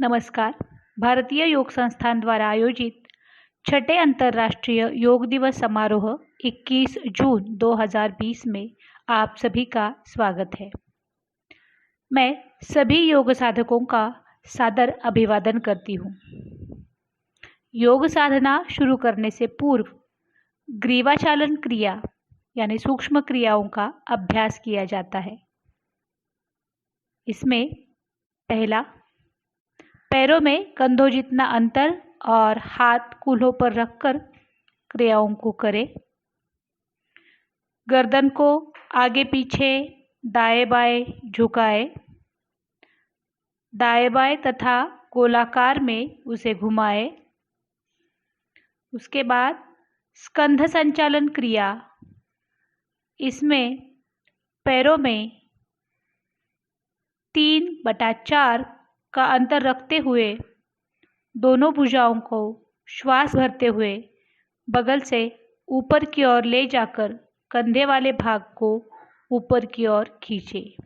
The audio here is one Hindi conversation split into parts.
नमस्कार। भारतीय योग संस्थान द्वारा आयोजित छठे अंतर्राष्ट्रीय योग दिवस समारोह 21 जून 2020 में आप सभी का स्वागत है। मैं सभी योग साधकों का सादर अभिवादन करती हूँ। योग साधना शुरू करने से पूर्व ग्रीवाचालन क्रिया यानी सूक्ष्म क्रियाओं का अभ्यास किया जाता है। इसमें पहला, पैरों में कंधों जितना अंतर और हाथ कूल्हों पर रखकर क्रियाओं को करें। गर्दन को आगे पीछे दाएं बाएं झुकाएं। दाएं बाएं तथा गोलाकार में उसे घुमाएं। उसके बाद स्कंध संचालन क्रिया, इसमें पैरों में 3/4 का अंतर रखते हुए दोनों भुजाओं को श्वास भरते हुए बगल से ऊपर की ओर ले जाकर कंधे वाले भाग को ऊपर की ओर खींचें।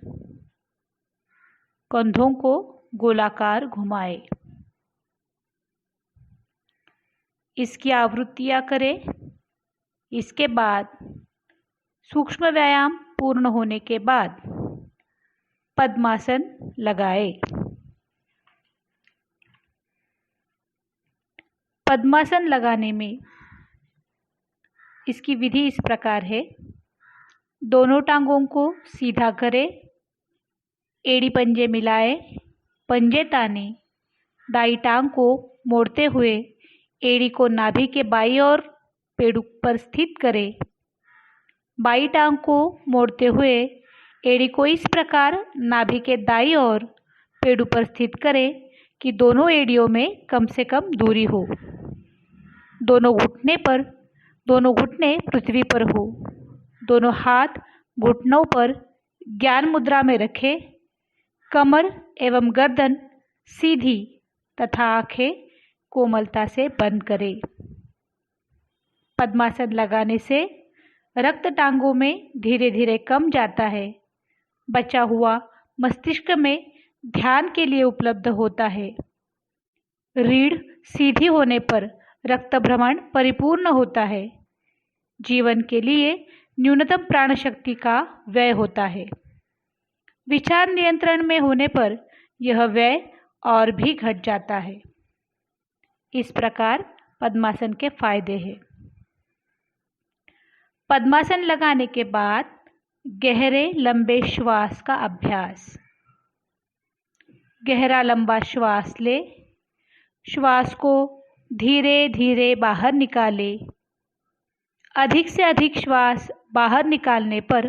कंधों को गोलाकार घुमाएं। इसकी आवृत्तियां करें। इसके बाद सूक्ष्म व्यायाम पूर्ण होने के बाद पद्मासन लगाएं। पद्मासन लगाने में इसकी विधि इस प्रकार है। दोनों टांगों को सीधा करें, एड़ी पंजे मिलाएं, पंजे ताने, दाई टांग को मोड़ते हुए एड़ी को नाभि के बाईं ओर पेड़ पर स्थित करें। बाई टांग को मोड़ते हुए एड़ी को इस प्रकार नाभि के दाईं ओर पेड़ पर स्थित करें कि दोनों एड़ियों में कम से कम दूरी हो। दोनों घुटने पृथ्वी पर हो। दोनों हाथ घुटनों पर ज्ञान मुद्रा में रखें। कमर एवं गर्दन सीधी तथा आंखें कोमलता से बंद करें। पद्मासन लगाने से रक्त टांगों में धीरे धीरे कम जाता है। बचा हुआ मस्तिष्क में ध्यान के लिए उपलब्ध होता है। रीढ़ सीधी होने पर रक्त भ्रमण परिपूर्ण होता है। जीवन के लिए न्यूनतम प्राण शक्ति का व्यय होता है। विचार नियंत्रण में होने पर यह व्यय और भी घट जाता है। इस प्रकार पद्मासन के फायदे हैं। पद्मासन लगाने के बाद गहरे लंबे श्वास का अभ्यास। गहरा लंबा श्वास ले। श्वास को धीरे धीरे बाहर निकालें। अधिक से अधिक श्वास बाहर निकालने पर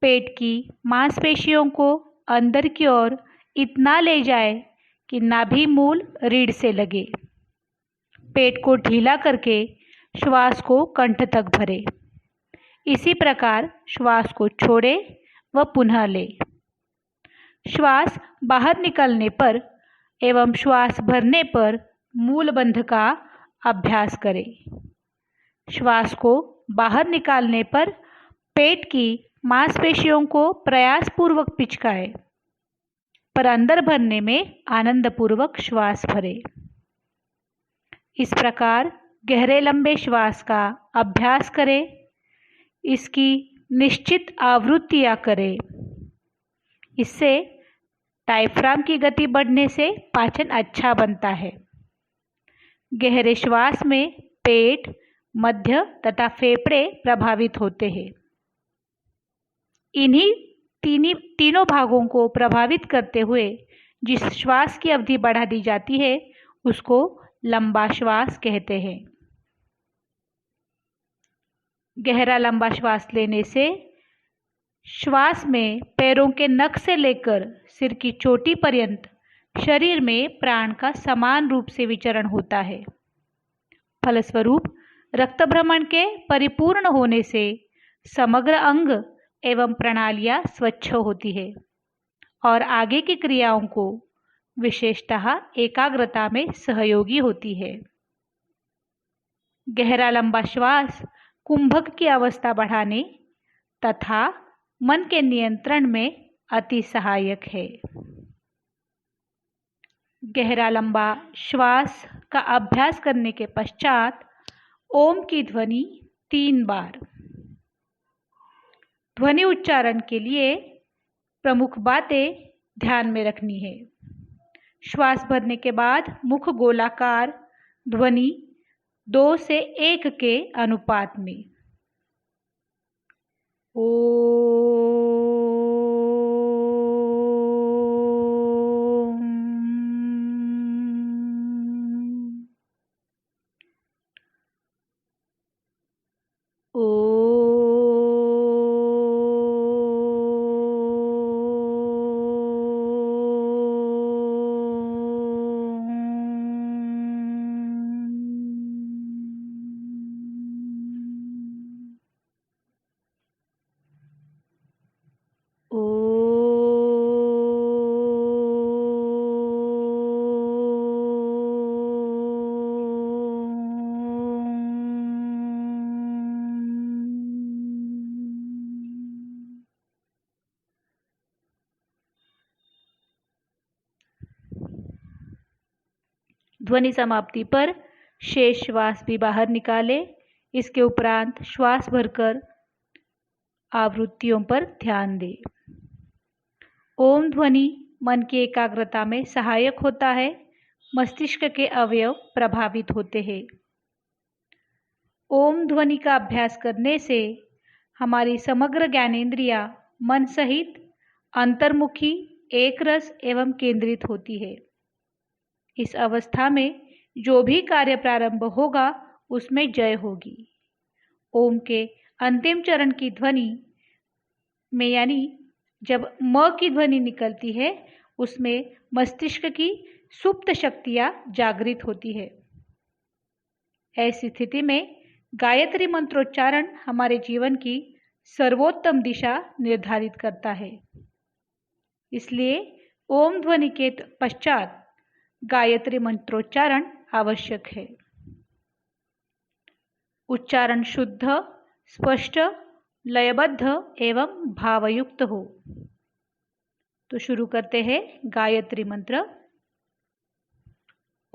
पेट की मांसपेशियों को अंदर की ओर इतना ले जाए कि नाभि मूल रीढ़ से लगे। पेट को ढीला करके श्वास को कंठ तक भरें। इसी प्रकार श्वास को छोड़ें व पुनः लें। श्वास बाहर निकलने पर एवं श्वास भरने पर मूल बंध का अभ्यास करें। श्वास को बाहर निकालने पर पेट की मांसपेशियों को प्रयासपूर्वक पिचकाएं, पर अंदर भरने में आनंदपूर्वक श्वास भरें। इस प्रकार गहरे लंबे श्वास का अभ्यास करें। इसकी निश्चित आवृत्तियां करें। इससे डायफ्राम की गति बढ़ने से पाचन अच्छा बनता है। गहरे श्वास में पेट, मध्य तथा फेफड़े प्रभावित होते हैं। इन्हीं तीनों भागों को प्रभावित करते हुए जिस श्वास की अवधि बढ़ा दी जाती है उसको लंबा श्वास कहते हैं। गहरा लंबा श्वास लेने से श्वास में पैरों के नख से लेकर सिर की चोटी पर्यंत शरीर में प्राण का समान रूप से विचरण होता है। फलस्वरूप रक्त भ्रमण के परिपूर्ण होने से समग्र अंग एवं प्रणालियां स्वच्छ होती है और आगे की क्रियाओं को विशेषतः एकाग्रता में सहयोगी होती है। गहरा लंबा श्वास कुंभक की अवस्था बढ़ाने तथा मन के नियंत्रण में अति सहायक है। गहरा लंबा श्वास का अभ्यास करने के पश्चात ओम की ध्वनि 3 बार। ध्वनि उच्चारण के लिए प्रमुख बातें ध्यान में रखनी है। श्वास भरने के बाद मुख गोलाकार, ध्वनि 2 से 1 के अनुपात में। ध्वनि समाप्ति पर शेष श्वास भी बाहर निकालें। इसके उपरांत श्वास भरकर आवृत्तियों पर ध्यान दें। ओम ध्वनि मन की एकाग्रता में सहायक होता है। मस्तिष्क के अवयव प्रभावित होते हैं। ओम ध्वनि का अभ्यास करने से हमारी समग्र ज्ञानेंद्रियां मन सहित अंतर्मुखी, एकरस एवं केंद्रित होती है। इस अवस्था में जो भी कार्य प्रारंभ होगा उसमें जय होगी। ओम के अंतिम चरण की ध्वनि में यानी जब म की ध्वनि निकलती है उसमें मस्तिष्क की सुप्त शक्तियां जागृत होती है। ऐसी स्थिति में गायत्री मंत्रोच्चारण हमारे जीवन की सर्वोत्तम दिशा निर्धारित करता है। इसलिए ओम ध्वनि के पश्चात गायत्री मंत्रोच्चारण आवश्यक है। उच्चारण शुद्ध, स्पष्ट, लयबद्ध एवं भावयुक्त हो। तो शुरू करते हैं गायत्री मंत्र।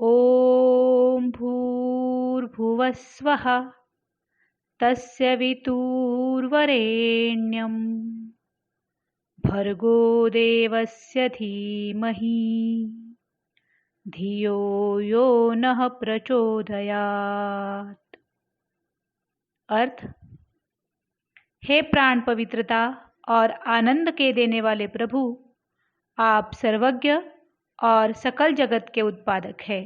ओम भूर्भुवः स्वः तस्य वितुर्वरेण्यं भर्गो देवस्य धीमहि धियो यो नः प्रचोदयात्। अर्थ, हे प्राण पवित्रता और आनंद के देने वाले प्रभु, आप सर्वज्ञ और सकल जगत के उत्पादक हैं।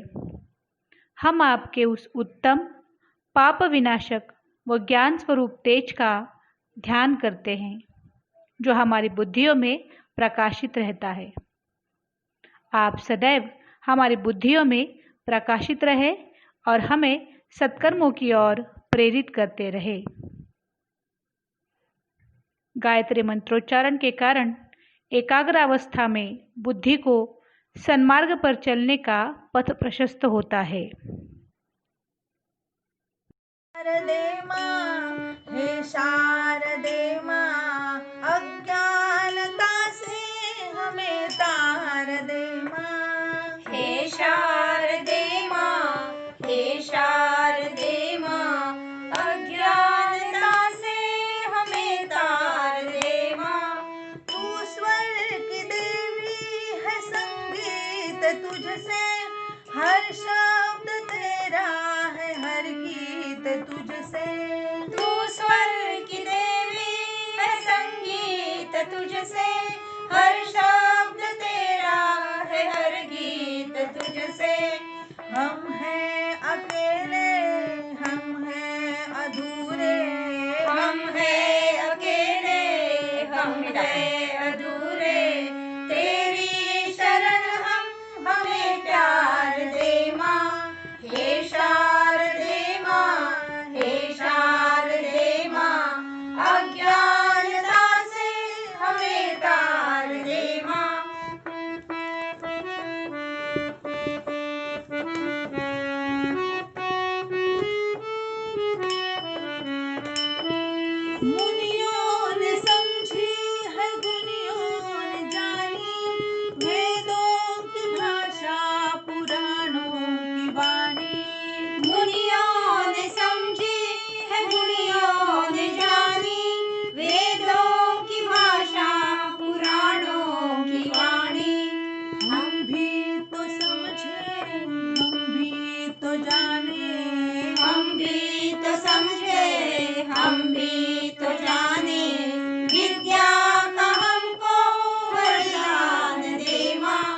हम आपके उस उत्तम, पाप विनाशक व ज्ञान स्वरूप तेज का ध्यान करते हैं जो हमारी बुद्धियों में प्रकाशित रहता है। आप सदैव हमारी बुद्धियों में प्रकाशित रहे और हमें सत्कर्मों की ओर प्रेरित करते रहे। गायत्री मंत्रोच्चारण के कारण एकाग्र अवस्था में बुद्धि को सन्मार्ग पर चलने का पथ प्रशस्त होता है। शारदे मां, हे शारदे मां, अज्ञानता से हमें तार दे मां। हे शारदे मां, हे शारदे मां, अज्ञानता से हमें तार दे मां। तू स्वर की देवी है, संगीत तुझसे, हर शब्द तेरा है, हर गीत तुझसे। तू स्वर की देवी है, संगीत तुझसे, हर शब्द तेरा है, हर गीत तुझसे। हम हैं अकेले, हम हैं अधूरे, हम हैं अकेले, हम हैं अधूरे। तेरी शरण हम, हमें प्यार दे मां। हे शारदे मां, हे भी तो समझे, हम भी तो जाने, हम भी तो समझे, हम भी तो जाने, विद्या का हमको वरदान दे माँ,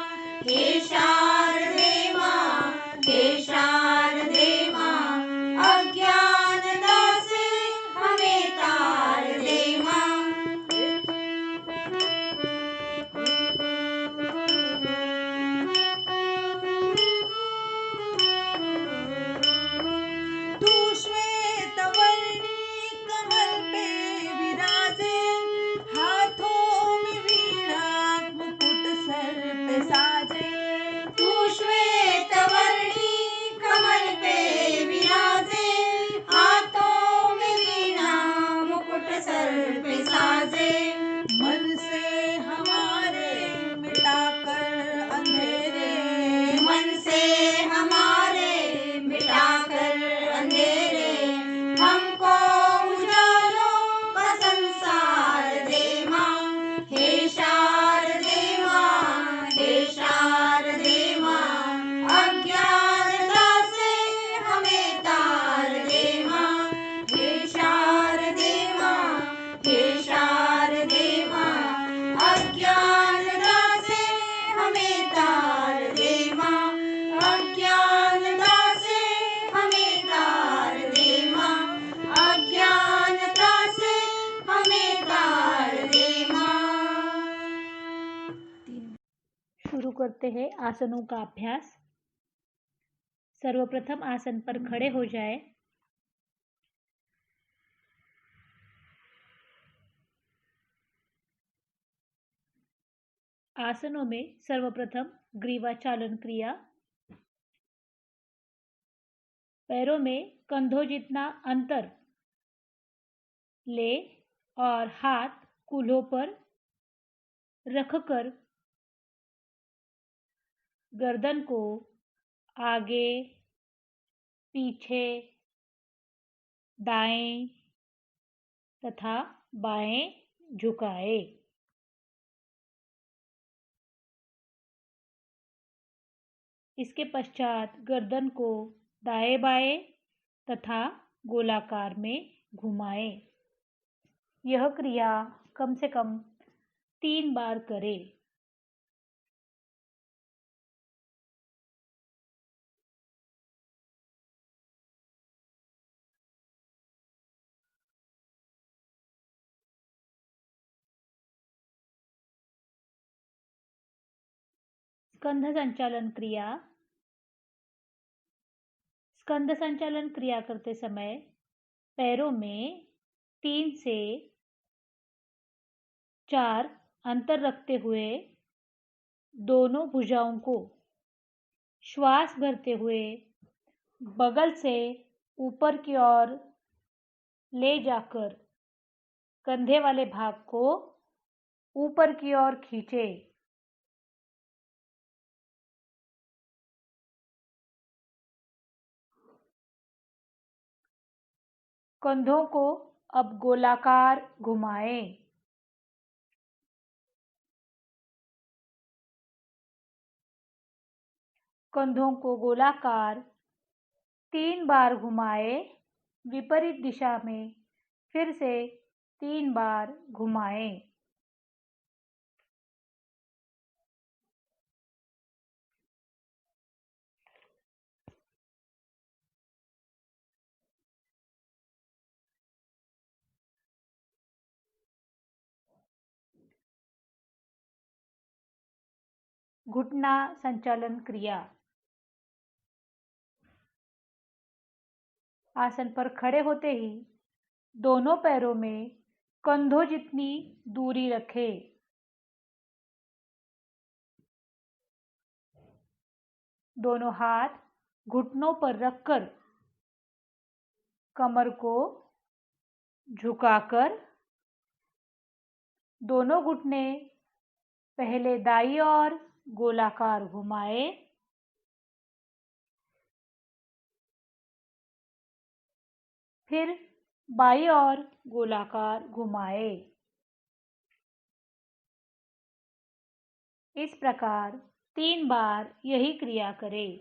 हे शारदे माँ, हे शारदे माँ, अज्ञानता से हमें तार दे माँ। तू श्वेतवर्णी कमल पे विराजे, हाथों में वीणा मुकुट सर पे साजे। तू श्वेतवर्णी कमल पे विराजे, हाथों में वीणा मुकुट सर पे साजे। मन से हमारे मिटाकर अंधेरे, मन से हमारे मिटाकर अंधेरे, हमको उजालों का संसार दे माँ, हे शारदे माँ, हे शारदे माँ, अज्ञानता से हमें तार दे माँ, हे शारदे माँ, हे शारदे माँ, अज्ञानता से हमें तार दे माँ, अज्ञानता से हमें तार दे माँ, अज्ञानता से हमें तार दे माँ। शुरू करते हैं आसनों का अभ्यास। सर्वप्रथम आसन पर खड़े हो जाए। आसनों में सर्वप्रथम ग्रीवाचालन क्रिया। पैरों में कंधों जितना अंतर ले और हाथ कूल्हों पर रखकर गर्दन को आगे, पीछे, दाएं तथा बाएं झुकाए। इसके पश्चात गर्दन को दाएं बाएं तथा गोलाकार में घुमाएं। यह क्रिया कम से कम 3 बार करें। स्कंध संचालन क्रिया। स्कंध संचालन क्रिया करते समय पैरों में 3 से 4 अंतर रखते हुए दोनों भुजाओं को श्वास भरते हुए बगल से ऊपर की ओर ले जाकर कंधे वाले भाग को ऊपर की ओर खींचे। कंधों को अब गोलाकार घुमाएं। कंधों को गोलाकार 3 बार घुमाएं। विपरीत दिशा में फिर से 3 बार घुमाएं। घुटना संचालन क्रिया। आसन पर खड़े होते ही दोनों पैरों में कंधों जितनी दूरी रखें। दोनों हाथ घुटनों पर रखकर कमर को झुकाकर दोनों घुटने पहले दाईं ओर गोलाकार घुमाएं। फिर बाईं ओर गोलाकार घुमाएं। इस प्रकार 3 बार यही क्रिया करें।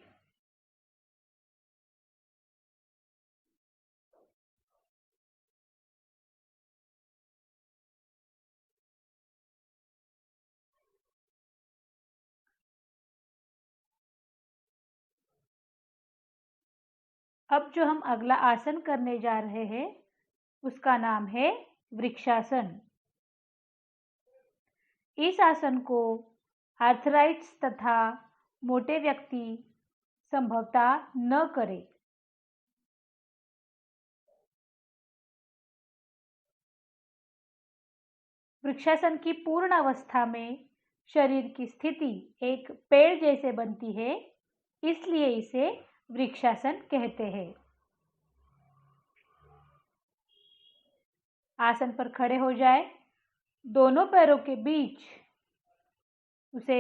अब जो हम अगला आसन करने जा रहे हैं उसका नाम है वृक्षासन। इस आसन को आर्थराइटिस तथा मोटे व्यक्ति संभवतः न करें। वृक्षासन की पूर्ण अवस्था में शरीर की स्थिति एक पेड़ जैसे बनती है, इसलिए इसे वृक्षासन कहते हैं। आसन पर खड़े हो जाए, दोनों पैरों के बीच उसे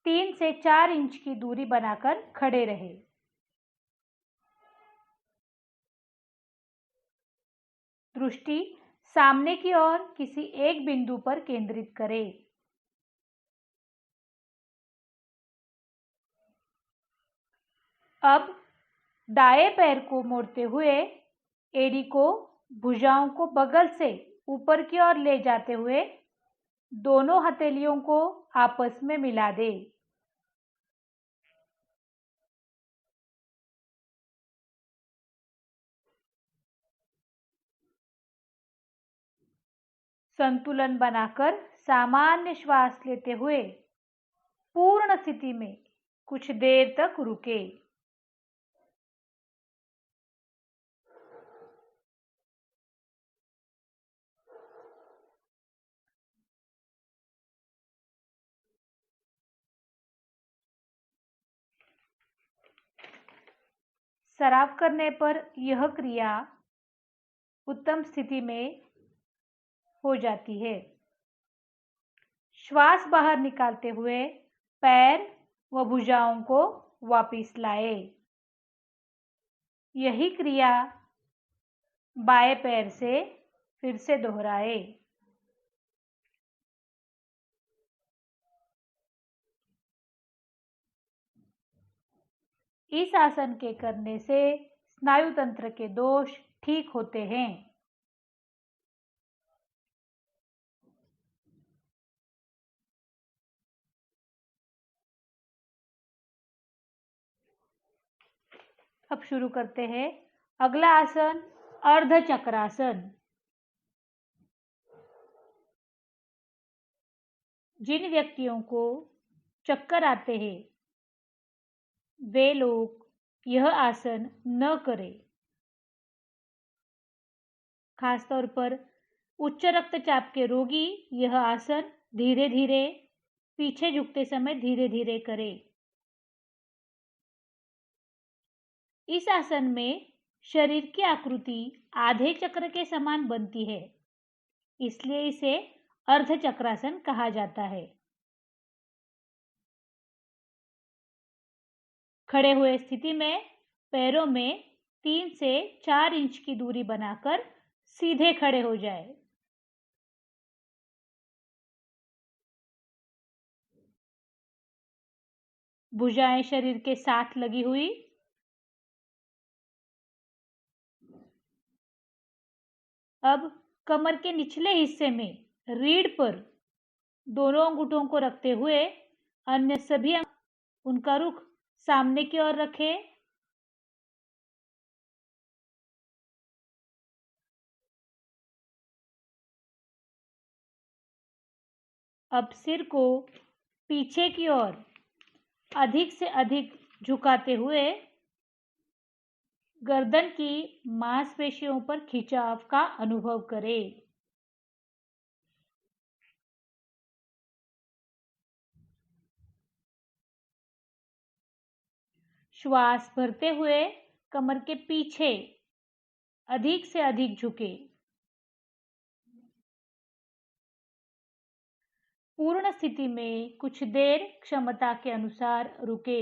3 से 4 इंच की दूरी बनाकर खड़े रहे। दृष्टि सामने की ओर किसी एक बिंदु पर केंद्रित करें। अब दाएं पैर को मोड़ते हुए एड़ी को, भुजाओं को बगल से ऊपर की ओर ले जाते हुए दोनों हथेलियों को आपस में मिला दें। संतुलन बनाकर सामान्य श्वास लेते हुए पूर्ण स्थिति में कुछ देर तक रुके। सराव करने पर यह क्रिया उत्तम स्थिति में हो जाती है। श्वास बाहर निकालते हुए पैर व भुजाओं को वापस लाए। यही क्रिया बाएं पैर से फिर से दोहराए। इस आसन के करने से स्नायु तंत्र के दोष ठीक होते हैं। अब शुरू करते हैं अगला आसन, अर्ध चक्रासन। जिन व्यक्तियों को चक्कर आते हैं वे लोग यह आसन न करें। खासतौर पर उच्च रक्तचाप के रोगी यह आसन धीरे धीरे पीछे झुकते समय धीरे धीरे करें। इस आसन में शरीर की आकृति आधे चक्र के समान बनती है, इसलिए इसे अर्ध चक्रासन कहा जाता है। खड़े हुए स्थिति में पैरों में 3 से 4 इंच की दूरी बनाकर सीधे खड़े हो जाए। भुजाएं शरीर के साथ लगी हुई। अब कमर के निचले हिस्से में रीढ़ पर दोनों अंगूठों को रखते हुए अन्य सभी उनका रुख सामने की ओर रखें। अब सिर को पीछे की ओर अधिक से अधिक झुकाते हुए गर्दन की मांसपेशियों पर खिंचाव का अनुभव करें। श्वास भरते हुए कमर के पीछे अधिक से अधिक झुके। पूर्ण स्थिति में कुछ देर क्षमता के अनुसार रुके।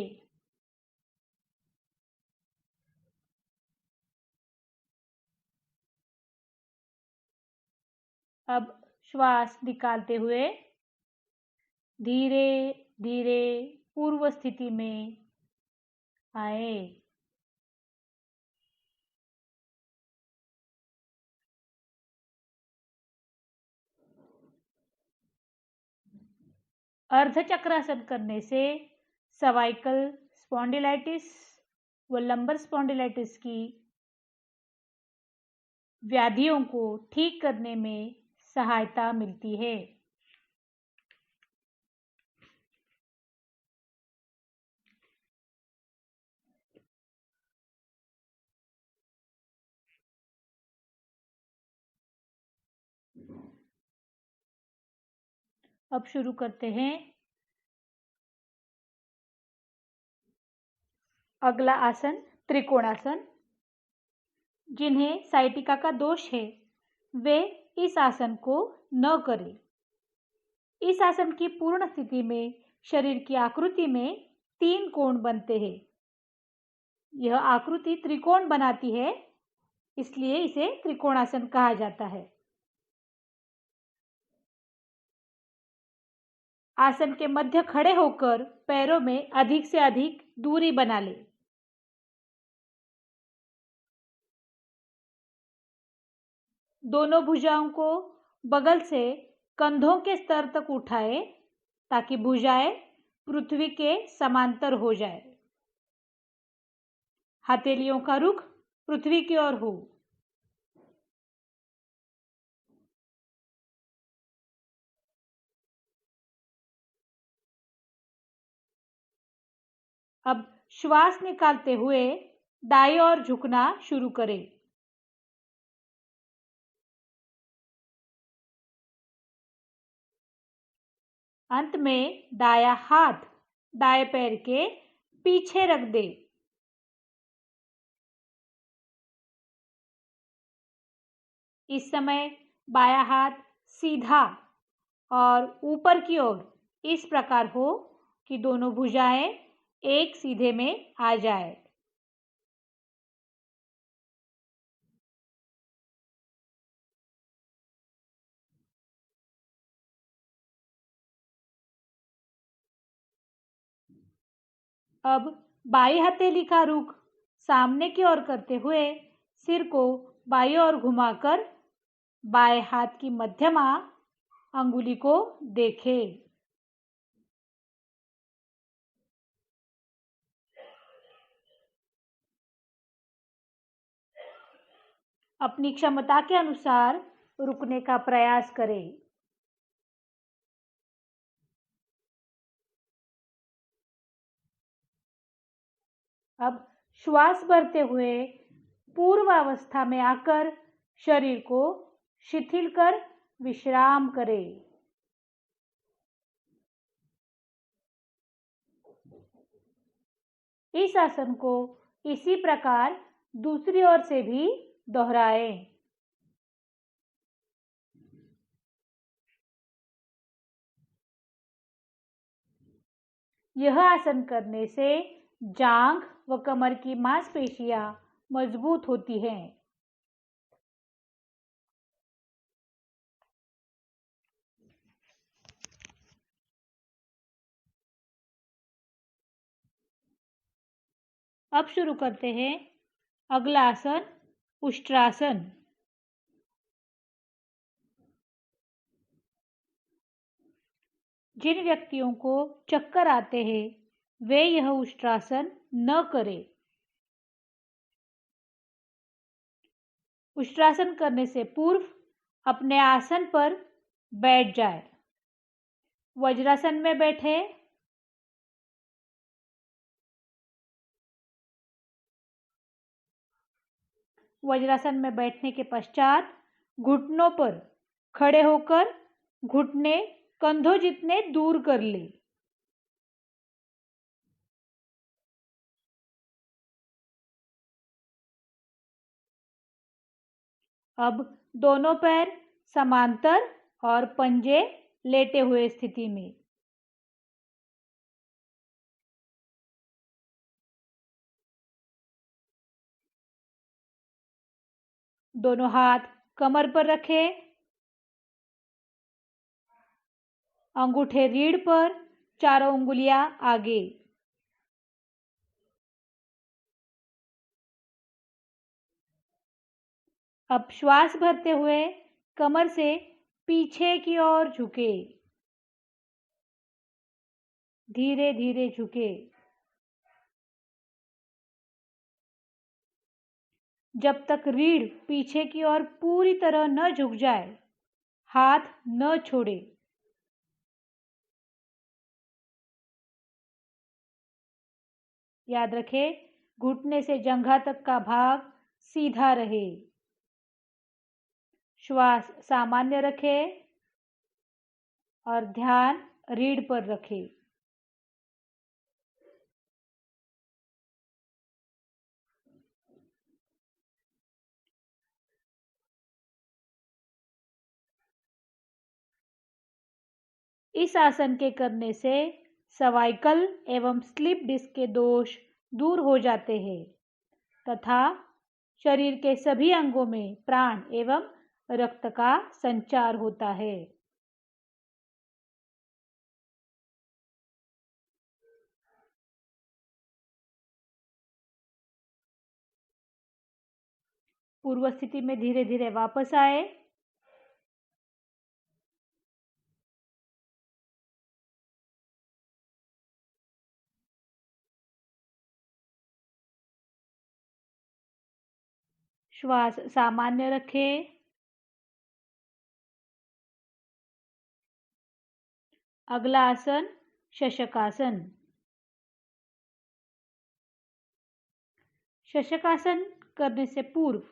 अब श्वास निकालते हुए धीरे धीरे पूर्व स्थिति में आए। अर्धचक्रासन करने से सर्वाइकल स्पॉन्डिलाइटिस व लंबर स्पॉन्डिलाइटिस की व्याधियों को ठीक करने में सहायता मिलती है। अब शुरू करते हैं। अगला आसन त्रिकोणासन। जिन्हें साइटिका का दोष है वे इस आसन को न करें। इस आसन की पूर्ण स्थिति में शरीर की आकृति में 3 कोण बनते हैं। यह आकृति त्रिकोण बनाती है, इसलिए इसे त्रिकोणासन कहा जाता है। आसन के मध्य खड़े होकर पैरों में अधिक से अधिक दूरी बना ले। दोनों भुजाओं को बगल से कंधों के स्तर तक उठाए ताकि भुजाएं पृथ्वी के समांतर हो जाए। हथेलियों का रुख पृथ्वी की ओर हो। अब श्वास निकालते हुए दाईं ओर झुकना शुरू करें। अंत में दायां हाथ दाएं पैर के पीछे रख दे। इस समय बायां हाथ सीधा और ऊपर की ओर इस प्रकार हो कि दोनों भुजाएं एक सीधे में आ जाए। अब बाई हथेली का रुख सामने की ओर करते हुए सिर को बाईं ओर घुमाकर बाएं हाथ की मध्यमा अंगुली को देखें। अपनी क्षमता के अनुसार रुकने का प्रयास करें। अब श्वास भरते हुए पूर्व अवस्था में आकर शरीर को शिथिल कर विश्राम करें। इस आसन को इसी प्रकार दूसरी ओर से भी दोहराएं। यह आसन करने से जांघ व कमर की मांसपेशियां मजबूत होती हैं। अब शुरू करते हैं अगला आसन उष्ट्रासन। जिन व्यक्तियों को चक्कर आते हैं वे यह उष्ट्रासन न करें। उष्ट्रासन करने से पूर्व अपने आसन पर बैठ जाए। वज्रासन में बैठे। वज्रासन में बैठने के पश्चात घुटनों पर खड़े होकर घुटने कंधों जितने दूर कर ले। अब दोनों पैर समांतर और पंजे लेटे हुए स्थिति में। दोनों हाथ कमर पर रखें। अंगूठे रीढ़ पर चारों उंगलियां आगे। अब श्वास भरते हुए कमर से पीछे की ओर झुके, धीरे धीरे झुके। जब तक रीढ़ पीछे की ओर पूरी तरह न झुक जाए, हाथ न छोड़े। याद रखें, घुटने से जंघा तक का भाग सीधा रहे। श्वास सामान्य रखें और ध्यान रीढ़ पर रखें। इस आसन के करने से सर्वाइकल एवं स्लिप डिस्क के दोष दूर हो जाते हैं तथा शरीर के सभी अंगों में प्राण एवं रक्त का संचार होता है। पूर्व स्थिति में धीरे धीरे वापस आए। श्वास सामान्य रखें। अगला आसन शशकासन। शशकासन करने से पूर्व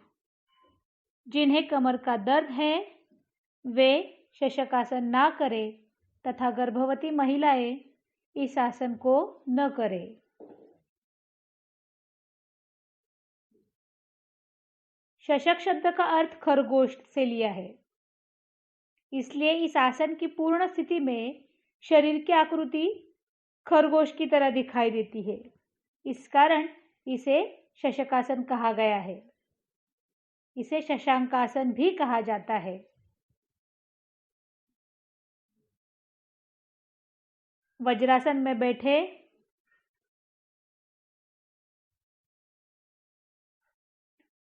जिन्हें कमर का दर्द है वे शशकासन ना करें तथा गर्भवती महिलाएं इस आसन को न करें। शशक शब्द का अर्थ खरगोश से लिया है, इसलिए इस आसन की पूर्ण स्थिति में शरीर की आकृति खरगोश की तरह दिखाई देती है। इस कारण इसे शशकासन कहा गया है। इसे शशांकासन भी कहा जाता है। वज्रासन में बैठे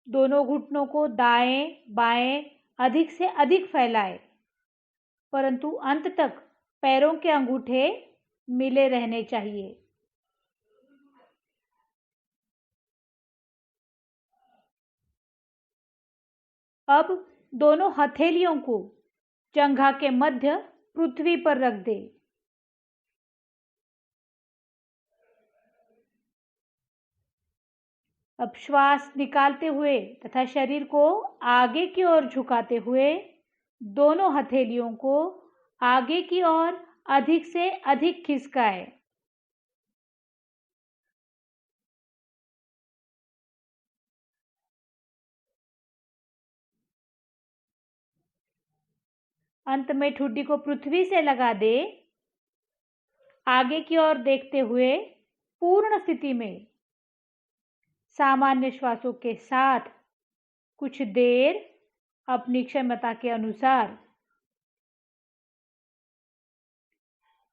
दोनों घुटनों को दाएं बाएं अधिक से अधिक फैलाएं, परंतु अंत तक पैरों के अंगूठे मिले रहने चाहिए। अब दोनों हथेलियों को जंघा के मध्य पृथ्वी पर रख दें। अब श्वास निकालते हुए तथा शरीर को आगे की ओर झुकाते हुए दोनों हथेलियों को आगे की ओर अधिक से अधिक खिसकाएं। अंत में ठुड्डी को पृथ्वी से लगा दे। आगे की ओर देखते हुए पूर्ण स्थिति में सामान्य श्वासों के साथ कुछ देर अपनी क्षमता के अनुसार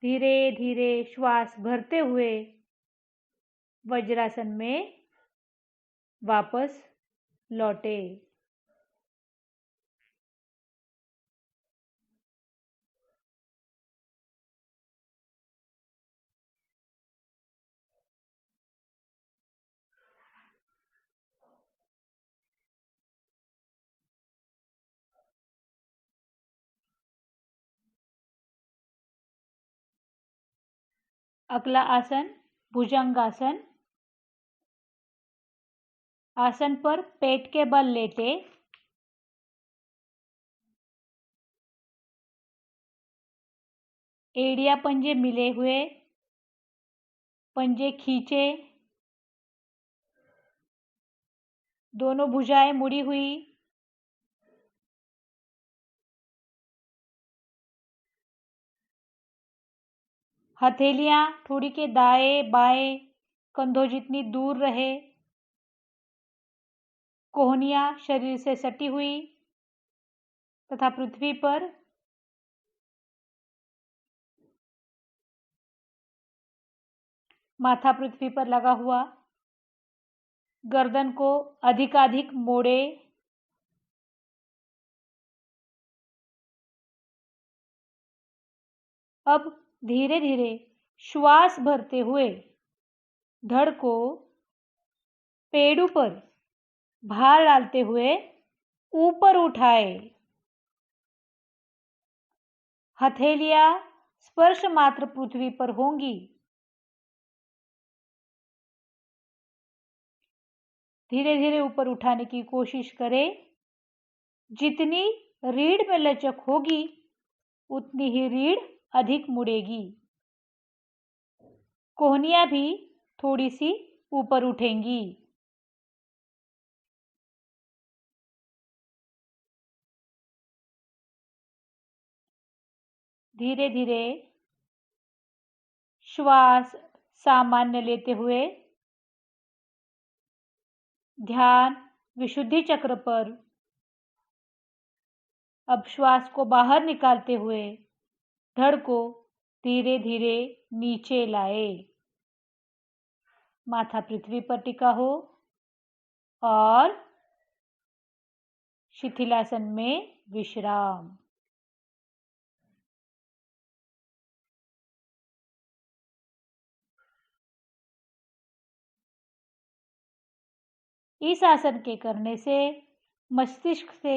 धीरे धीरे श्वास भरते हुए वज्रासन में वापस लौटे। अगला आसन भुजंगासन। आसन पर पेट के बल लेटे एड़िया पंजे मिले हुए, पंजे खींचे, दोनों भुजाएं मुड़ी हुई, हथेलियां ठोड़ी के दाएं बाएं कंधों जितनी दूर रहे, कोहनियां शरीर से सटी हुई तथा पृथ्वी पर माथा पृथ्वी पर लगा हुआ, गर्दन को अधिकाधिक मोड़े, अब धीरे धीरे श्वास भरते हुए धड़ को पेड़ों पर भार डालते हुए ऊपर उठाए। हथेलियां स्पर्श मात्र पृथ्वी पर होंगी। धीरे धीरे ऊपर उठाने की कोशिश करें। जितनी रीढ़ में लचक होगी उतनी ही रीढ़ अधिक मुड़ेगी। कोहनियां भी थोड़ी सी ऊपर उठेंगी। धीरे धीरे श्वास सामान्य लेते हुए ध्यान विशुद्धि चक्र पर। अब श्वास को बाहर निकालते हुए धड़ को धीरे धीरे नीचे लाए। माथा पृथ्वी पर टिका हो और शिथिलासन में विश्राम। इस आसन के करने से मस्तिष्क से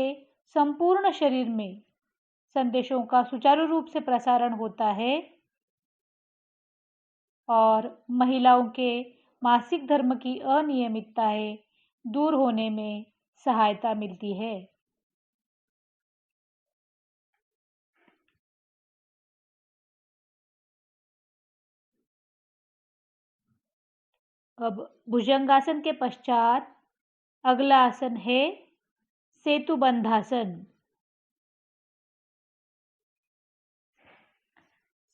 संपूर्ण शरीर में संदेशों का सुचारू रूप से प्रसारण होता है और महिलाओं के मासिक धर्म की अनियमितताएं दूर होने में सहायता मिलती है। अब भुजंगासन के पश्चात अगला आसन है सेतुबंधासन।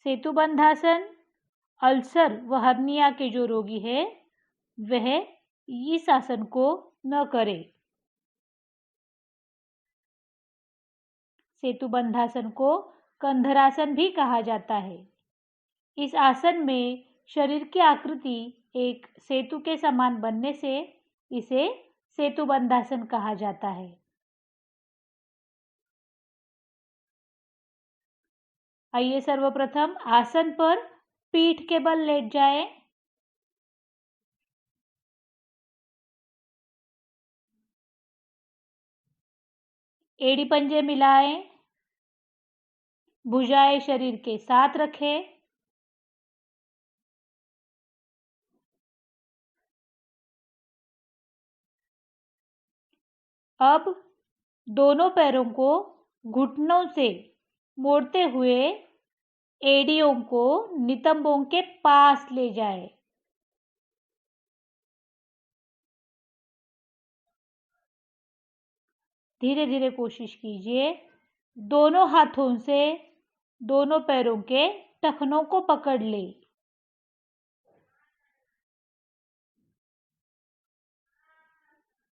सेतुबंधासन अल्सर व हर्निया के जो रोगी है वह इस आसन को न करे। सेतुबंधासन को कंधरासन भी कहा जाता है। इस आसन में शरीर की आकृति एक सेतु के समान बनने से इसे सेतुबंधासन कहा जाता है। आइए सर्वप्रथम आसन पर पीठ के बल लेट जाएं। एड़ी पंजे मिलाएं। भुजाएं शरीर के साथ रखें। अब दोनों पैरों को घुटनों से मोड़ते हुए एड़ियों को नितंबों के पास ले जाएं। धीरे धीरे कोशिश कीजिए दोनों हाथों से दोनों पैरों के टखनों को पकड़ ले।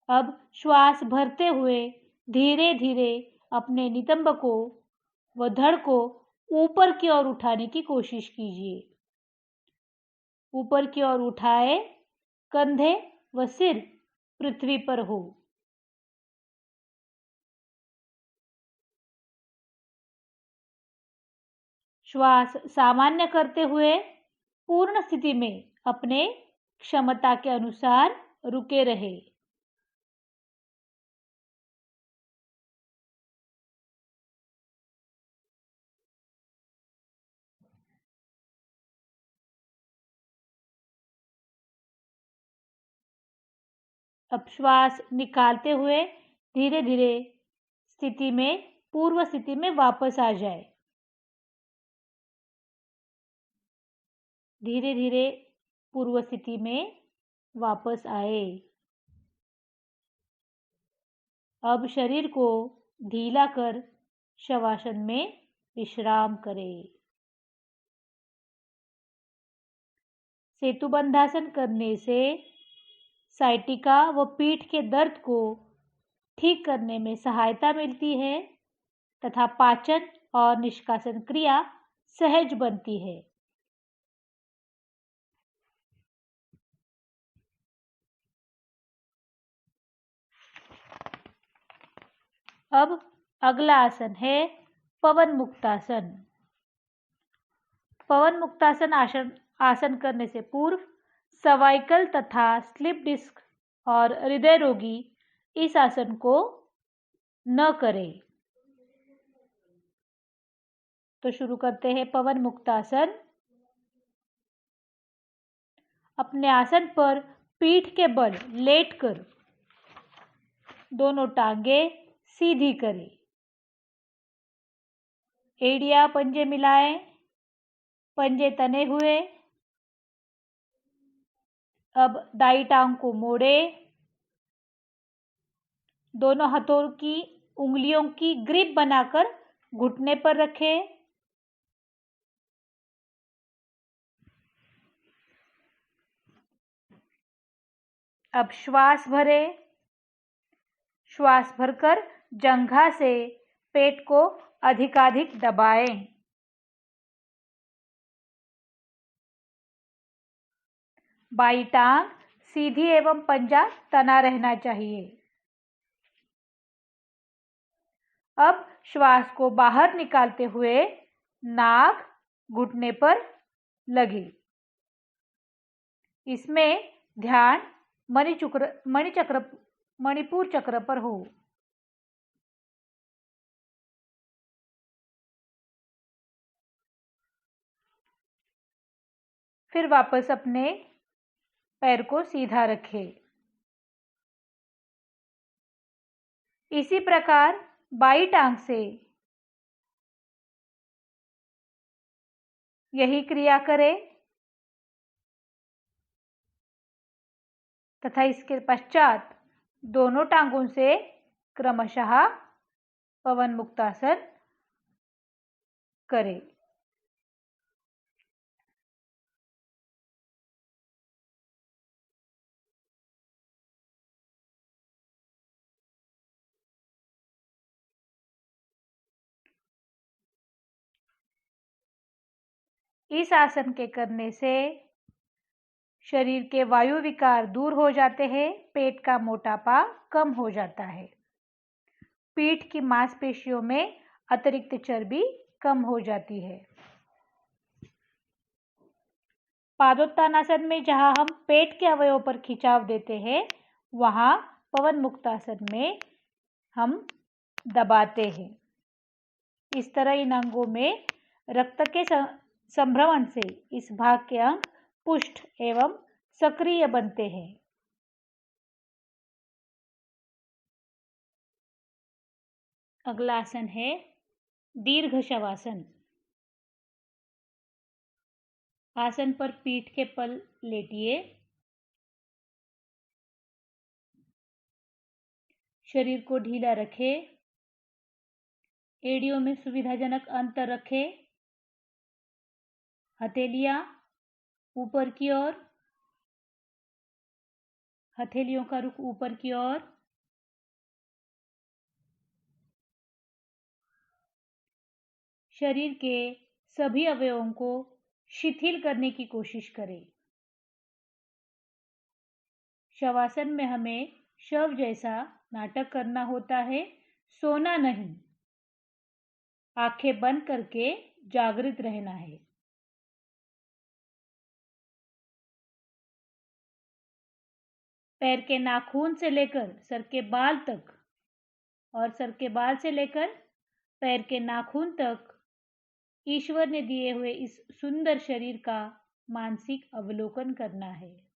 अब श्वास भरते हुए धीरे धीरे अपने नितंब को व धड़ को ऊपर की ओर उठाने की कोशिश कीजिए। ऊपर की ओर उठाए, कंधे व सिर पृथ्वी पर हो। श्वास सामान्य करते हुए पूर्ण स्थिति में अपने क्षमता के अनुसार रुके रहे। अब श्वास निकालते हुए धीरे धीरे स्थिति में पूर्व स्थिति में वापस आ जाए। धीरे धीरे पूर्व स्थिति में वापस आए। अब शरीर को ढीला कर शवासन में विश्राम करें। सेतुबंधासन करने से साइटिका व पीठ के दर्द को ठीक करने में सहायता मिलती है तथा पाचन और निष्कासन क्रिया सहज बनती है। अब अगला आसन है पवन मुक्तासन। पवन मुक्तासन आसन करने से पूर्व सर्वाइकल तथा स्लिप डिस्क और हृदय रोगी इस आसन को न करें। तो शुरू करते हैं पवन मुक्तासन। अपने आसन पर पीठ के बल लेटकर दोनों टांगे सीधी करें। एड़ियां पंजे मिलाएं, पंजे तने हुए। अब दाई टांग को मोड़े, दोनों हाथों की उंगलियों की ग्रिप बनाकर घुटने पर रखें। अब श्वास भरें। श्वास भरकर जंघा से पेट को अधिकाधिक दबाएं। बाई टांग सीधी एवं पंजा तना रहना चाहिए। अब श्वास को बाहर निकालते हुए नाक घुटने पर लगे। इसमें ध्यान मणिपुर चक्र पर हो। फिर वापस अपने पैर को सीधा रखें। इसी प्रकार बाई टांग से यही क्रिया करें तथा इसके पश्चात दोनों टांगों से क्रमशः पवन मुक्तासन करें। इस आसन के करने से शरीर के वायु विकार दूर हो जाते हैं, पेट का मोटापा कम हो जाता है, पीठ की मांसपेशियों में अतिरिक्त चर्बी कम हो जाती है। पादोत्तानासन में जहां हम पेट के अवयवों पर खिंचाव देते हैं, वहां पवन मुक्तासन में हम दबाते हैं। इस तरह इन अंगों में रक्त के संभ्रमण से इस भाग के अंग पुष्ट एवं सक्रिय बनते हैं। अगला आसन है दीर्घ शवासन। आसन पर पीठ के पल लेटिए। शरीर को ढीला रखें। एड़ियों में सुविधाजनक अंतर रखें। हथेलियां ऊपर की ओर, हथेलियों का रुख ऊपर की ओर। शरीर के सभी अवयवों को शिथिल करने की कोशिश करें। शवासन में हमें शव जैसा नाटक करना होता है, सोना नहीं। आंखें बंद करके जागृत रहना है। पैर के नाखून से लेकर सर के बाल तक और सर के बाल से लेकर पैर के नाखून तक ईश्वर ने दिए हुए इस सुंदर शरीर का मानसिक अवलोकन करना है।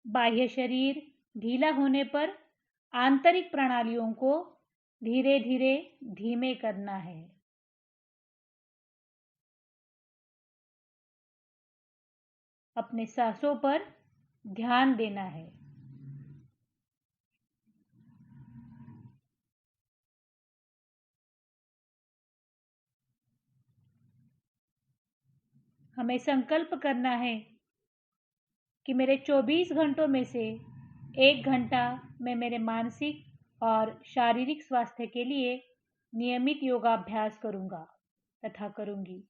बाह्य शरीर ढीला होने पर आंतरिक प्रणालियों को धीरे धीरे धीमे करना है। अपने सांसों पर ध्यान देना है। हमें संकल्प करना है कि मेरे 24 घंटों में से 1 घंटा मैं मेरे मानसिक और शारीरिक स्वास्थ्य के लिए नियमित योगाभ्यास करूंगा तथा करूंगी।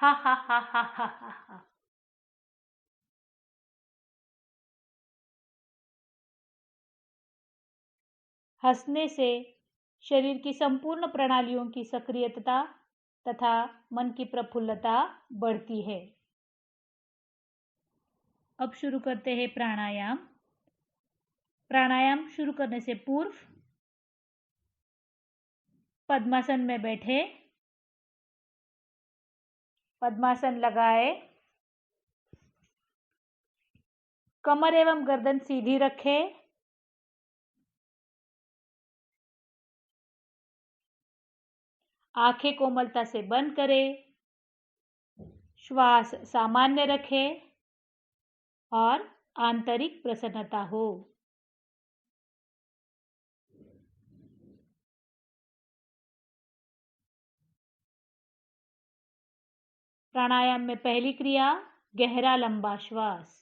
हा हा हा हा हा हा हा। हंसने से शरीर की संपूर्ण प्रणालियों की सक्रियता तथा मन की प्रफुल्लता बढ़ती है। अब शुरू करते हैं प्राणायाम। प्राणायाम शुरू करने से पूर्व पद्मासन में बैठे, पद्मासन लगाए, कमर एवं गर्दन सीधी रखें, आंखें कोमलता से बंद करें, श्वास सामान्य रखें और आंतरिक प्रसन्नता हो। प्राणायाम में पहली क्रिया गहरा लंबा श्वास।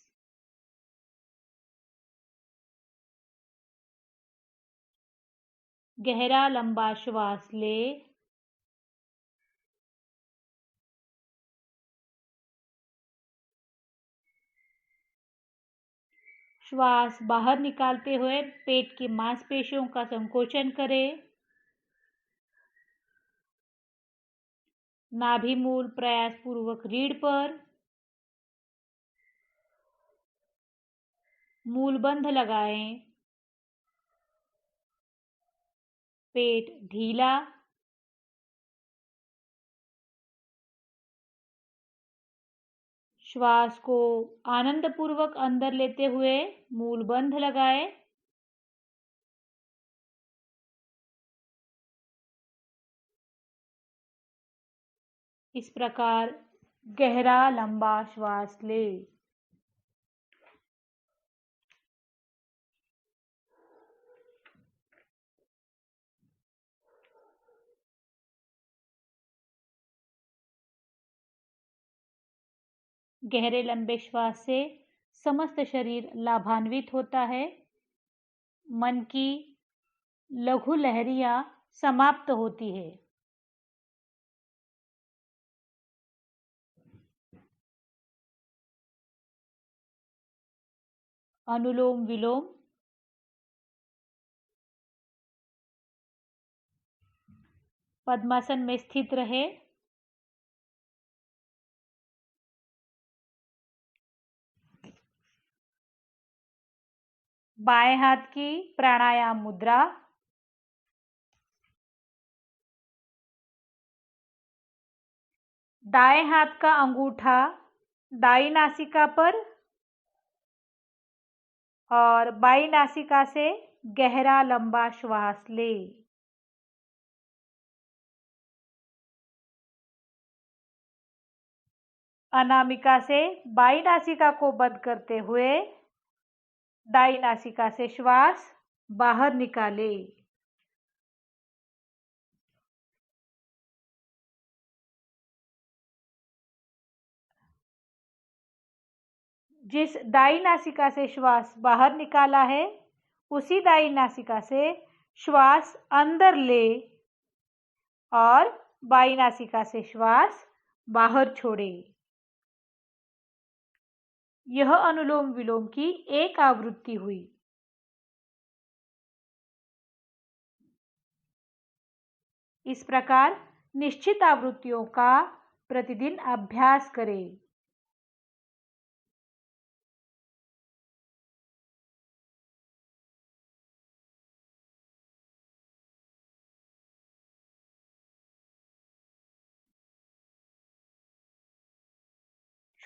गहरा लंबा श्वास ले, श्वास बाहर निकालते हुए पेट की मांसपेशियों का संकोचन करें। नाभि मूल प्रयास पूर्वक रीढ़ पर, मूल बंध लगाएं, पेट ढीला, श्वास को आनंद पूर्वक अंदर लेते हुए मूल बंध लगाएं। इस प्रकार गहरा लंबा श्वास ले। गहरे लंबे श्वास से समस्त शरीर लाभान्वित होता है। मन की लघु लहरियां समाप्त होती है। अनुलोम विलोम। पद्मासन में स्थित रहे। बाएं हाथ की प्राणायाम मुद्रा। दाएं हाथ का अंगूठा दाईं नासिका पर और बाईं नासिका से गहरा लंबा श्वास ले। अनामिका से बाईं नासिका को बंद करते हुए दाईं नासिका से श्वास बाहर निकाले। जिस दाईं नासिका से श्वास बाहर निकाला है उसी दाईं नासिका से श्वास अंदर ले और बाईं नासिका से श्वास बाहर छोड़े। यह अनुलोम विलोम की एक आवृत्ति हुई। इस प्रकार निश्चित आवृत्तियों का प्रतिदिन अभ्यास करें।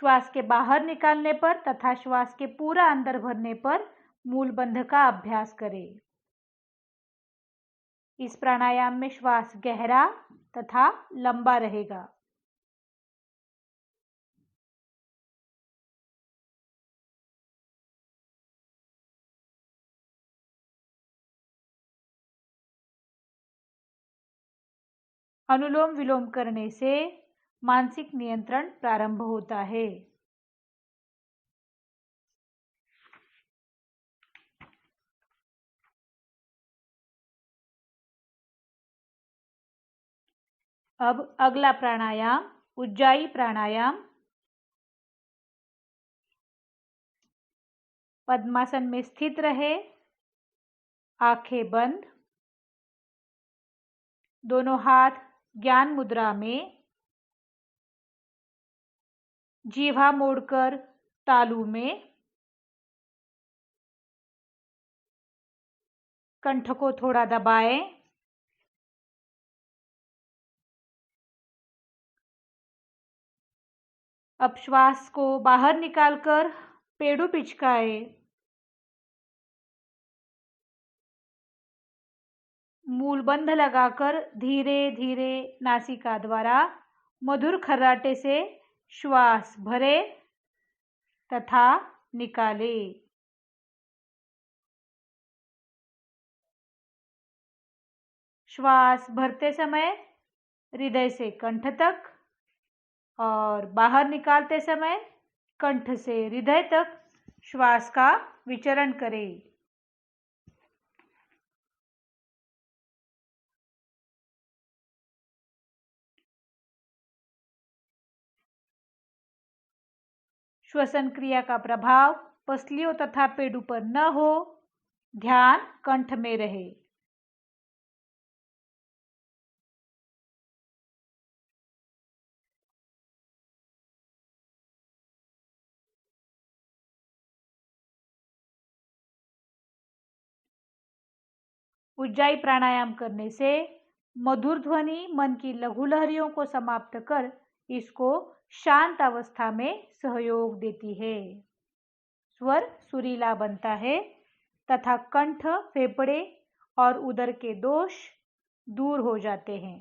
श्वास के बाहर निकालने पर तथा श्वास के पूरा अंदर भरने पर मूल बंध का अभ्यास करें। इस प्राणायाम में श्वास गहरा तथा लंबा रहेगा। अनुलोम विलोम करने से मानसिक नियंत्रण प्रारंभ होता है। अब अगला प्राणायाम उज्जाई प्राणायाम। पद्मासन में स्थित रहे, आंखें बंद, दोनों हाथ ज्ञान मुद्रा में, जीवा मोड़कर तालू में, कंठ को थोड़ा दबाएं। अब श्वास को बाहर निकालकर पेड़ू पिचकाए। मूल बंध लगाकर धीरे धीरे नासिका द्वारा मधुर खर्राटे से श्वास भरे तथा निकाले। श्वास भरते समय हृदय से कंठ तक और बाहर निकालते समय कंठ से हृदय तक श्वास का विचरण करें। श्वसन क्रिया का प्रभाव पसलियों तथा पेडू पर न हो, ध्यान कंठ में रहे। उज्जाई प्राणायाम करने से मधुर ध्वनि मन की लघु लहरियों को समाप्त कर इसको शांत अवस्था में सहयोग देती है। स्वर सुरीला बनता है तथा कंठ, फेफड़े और उदर के दोष दूर हो जाते हैं।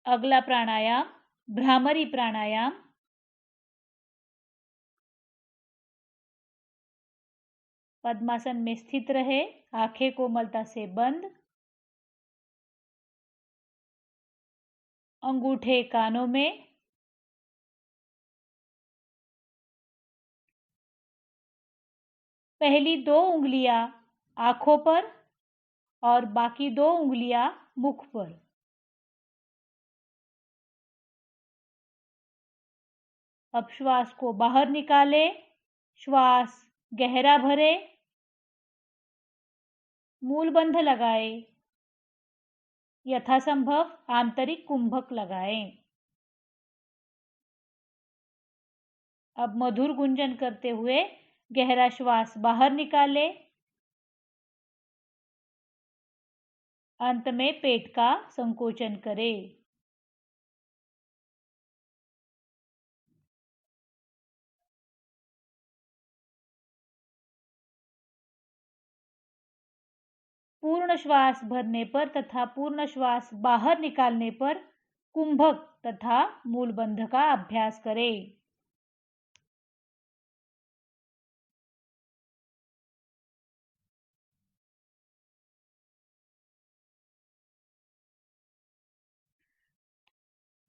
अगला प्राणायाम भ्रामरी प्राणायाम। पद्मासन में स्थित रहे, आंखें कोमलता से बंद, अंगूठे कानों में, पहली 2 उंगलियां आंखों पर और बाकी 2 उंगलियां मुख पर। अब श्वास को बाहर निकाले, श्वास गहरा भरे, मूल बंध लगाए, यथासंभव आंतरिक कुंभक लगाएं। अब मधुर गुंजन करते हुए गहरा श्वास बाहर निकाले। अंत में पेट का संकोचन करें। पूर्ण श्वास भरने पर तथा पूर्ण श्वास बाहर निकालने पर कुंभक तथा मूलबंध का अभ्यास करें।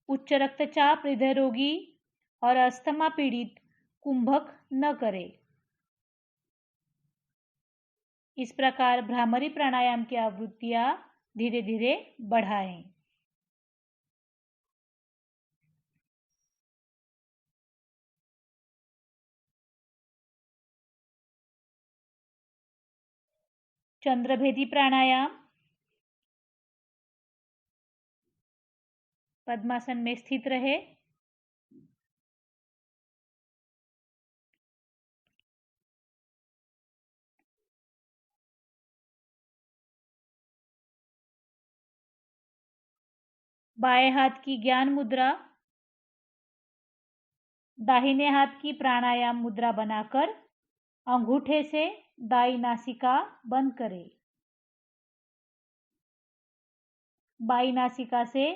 उच्च रक्तचाप, हृदय रोगी और अस्थमा पीड़ित कुंभक न करें। इस प्रकार भ्रामरी प्राणायाम की आवृत्तियां धीरे धीरे बढ़ाएं। चंद्रभेदी प्राणायाम। पद्मासन में स्थित रहे, बाएं हाथ की ज्ञान मुद्रा, दाहिने हाथ की प्राणायाम मुद्रा बनाकर अंगूठे से दाई नासिका बंद करें। बाई नासिका से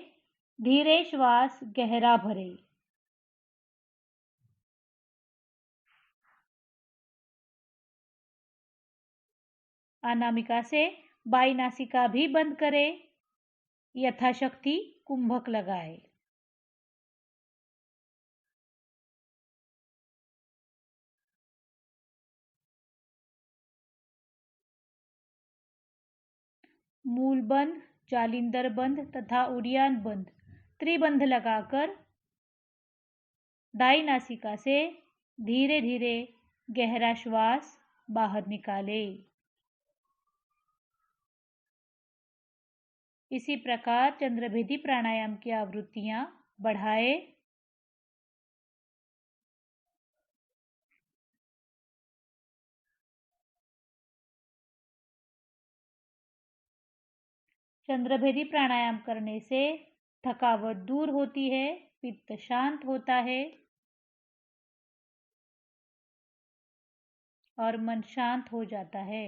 धीरे श्वास गहरा भरें। अनामिका से बाई नासिका भी बंद करें। यथाशक्ति कुंभक लगाएं। मूल बंध, जालिंदर बंध तथा उड़ियान बंध त्रिबंध लगाकर दाई नासिका से धीरे धीरे गहरा श्वास बाहर निकालें। इसी प्रकार चंद्रभेदी प्राणायाम की आवृत्तियां बढ़ाएं। चंद्रभेदी प्राणायाम करने से थकावट दूर होती है, पित्त शांत होता है और मन शांत हो जाता है।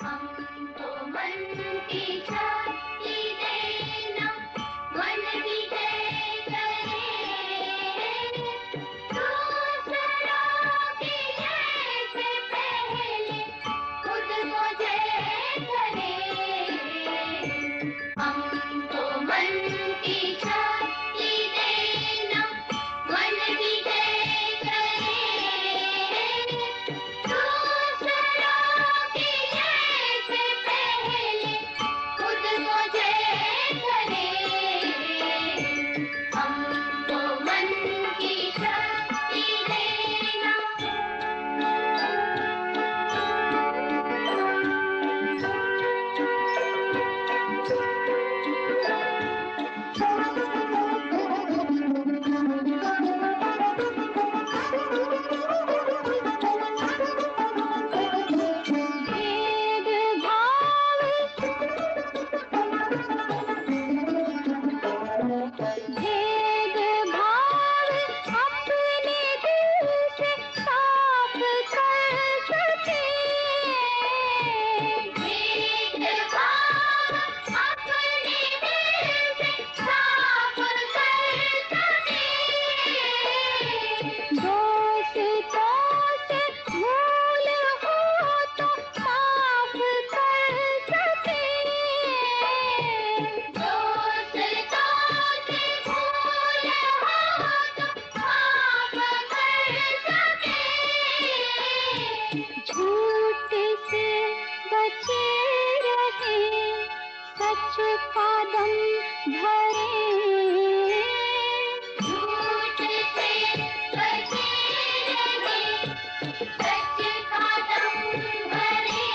हमको मन की शक्ति देना, मन विजय करे, दूसरों की जय से पहले खुद को जय करे। हमको मन की शक्ति देना, मन विजय करे, दूसरों की जय से पहले खुद को जय करे। हमको मन की शक्ति देना। भेदभाव अपने दिल से साफ कर सके, भेदभाव अपने दिल से साफ कर सके, दोस्तों से भूल हो तो माफ कर सके, दोस्तों से भूल हो तो माफ कर सके, झूठ से बचे रहे, सच का दम भरे, झूठ से बचे रहे, सच का दम भरे,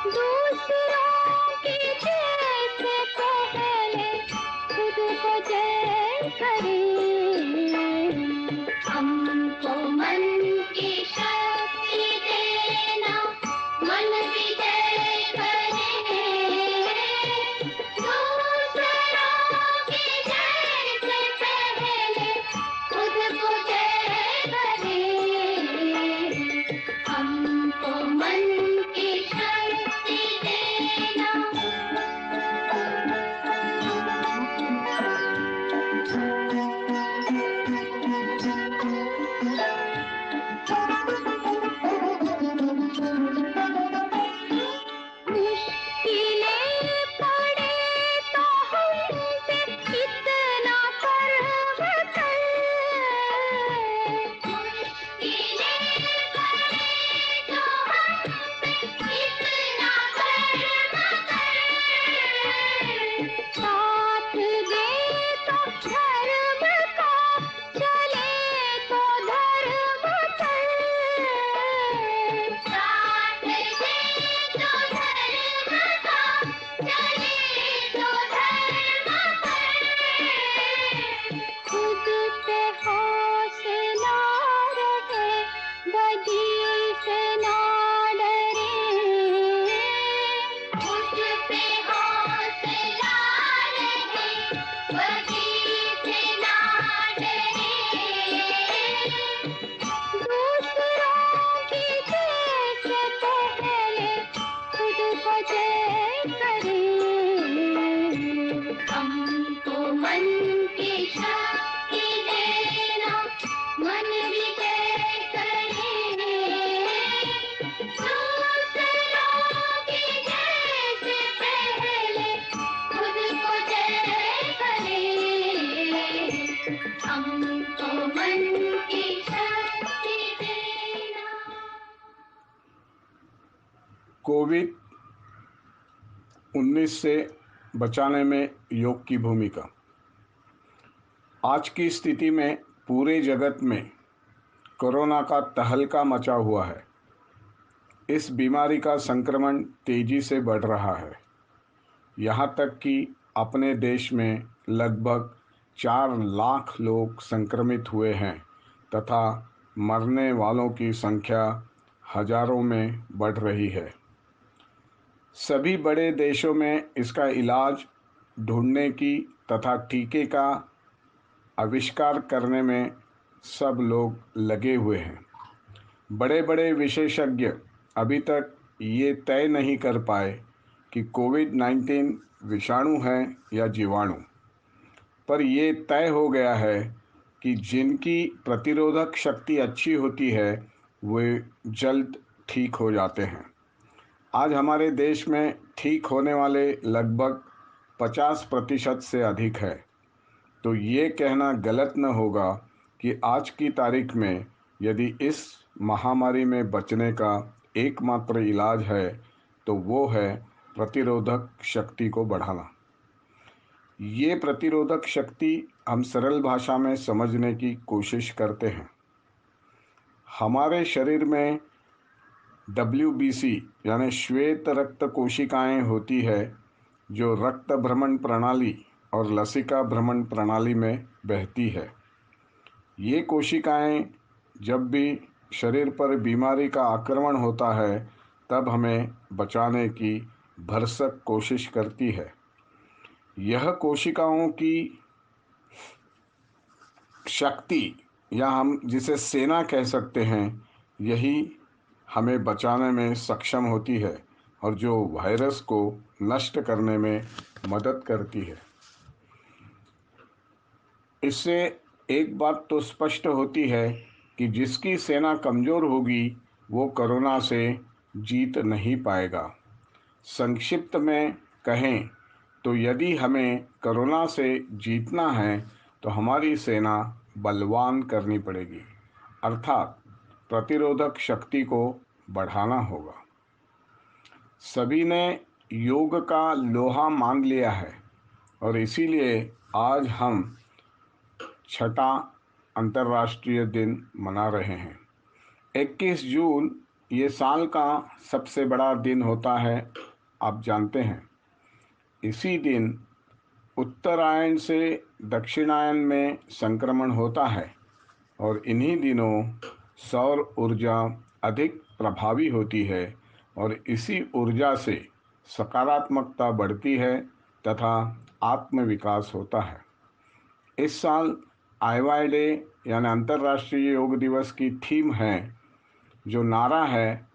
दूसरों की जय से पहले खुद को जय करे। हमको मन की शक्ति देना, मन विजय करे, दूसरों कोविड-19 से बचाने में योग की भूमिका। आज की स्थिति में पूरे जगत में कोरोना का तहलका मचा हुआ है। इस बीमारी का संक्रमण तेजी से बढ़ रहा है। यहाँ तक कि अपने देश में लगभग 4 लाख लोग संक्रमित हुए हैं तथा मरने वालों की संख्या हजारों में बढ़ रही है। सभी बड़े देशों में इसका इलाज ढूंढने की तथा टीके का आविष्कार करने में सब लोग लगे हुए हैं। बड़े बड़े विशेषज्ञ अभी तक ये तय नहीं कर पाए कि कोविड-19 विषाणु है या जीवाणु, पर ये तय हो गया है कि जिनकी प्रतिरोधक शक्ति अच्छी होती है वे जल्द ठीक हो जाते हैं। आज हमारे देश में ठीक होने वाले लगभग 50% से अधिक है। तो ये कहना गलत न होगा कि आज की तारीख में यदि इस महामारी में बचने का एकमात्र इलाज है तो वो है प्रतिरोधक शक्ति को बढ़ाना। ये प्रतिरोधक शक्ति हम सरल भाषा में समझने की कोशिश करते हैं। हमारे शरीर में WBC यानी श्वेत रक्त कोशिकाएं होती है जो रक्त भ्रमण प्रणाली और लसिका भ्रमण प्रणाली में बहती है। ये कोशिकाएं जब भी शरीर पर बीमारी का आक्रमण होता है तब हमें बचाने की भरसक कोशिश करती है। यह कोशिकाओं की शक्ति या हम जिसे सेना कह सकते हैं, यही हमें बचाने में सक्षम होती है और जो वायरस को नष्ट करने में मदद करती है। इससे एक बात तो स्पष्ट होती है कि जिसकी सेना कमज़ोर होगी वो कोरोना से जीत नहीं पाएगा। संक्षिप्त में कहें तो यदि हमें कोरोना से जीतना है तो हमारी सेना बलवान करनी पड़ेगी, अर्थात प्रतिरोधक शक्ति को बढ़ाना होगा। सभी ने योग का लोहा मान लिया है और इसीलिए आज हम 6ठा अंतर्राष्ट्रीय दिन मना रहे हैं। 21 जून ये साल का सबसे बड़ा दिन होता है, आप जानते हैं। इसी दिन उत्तरायण से दक्षिणायन में संक्रमण होता है और इन्हीं दिनों सौर ऊर्जा अधिक प्रभावी होती है और इसी ऊर्जा से सकारात्मकता बढ़ती है तथा आत्मविकास होता है। इस साल IY डे यानी अंतर्राष्ट्रीय योग दिवस की थीम है, जो नारा है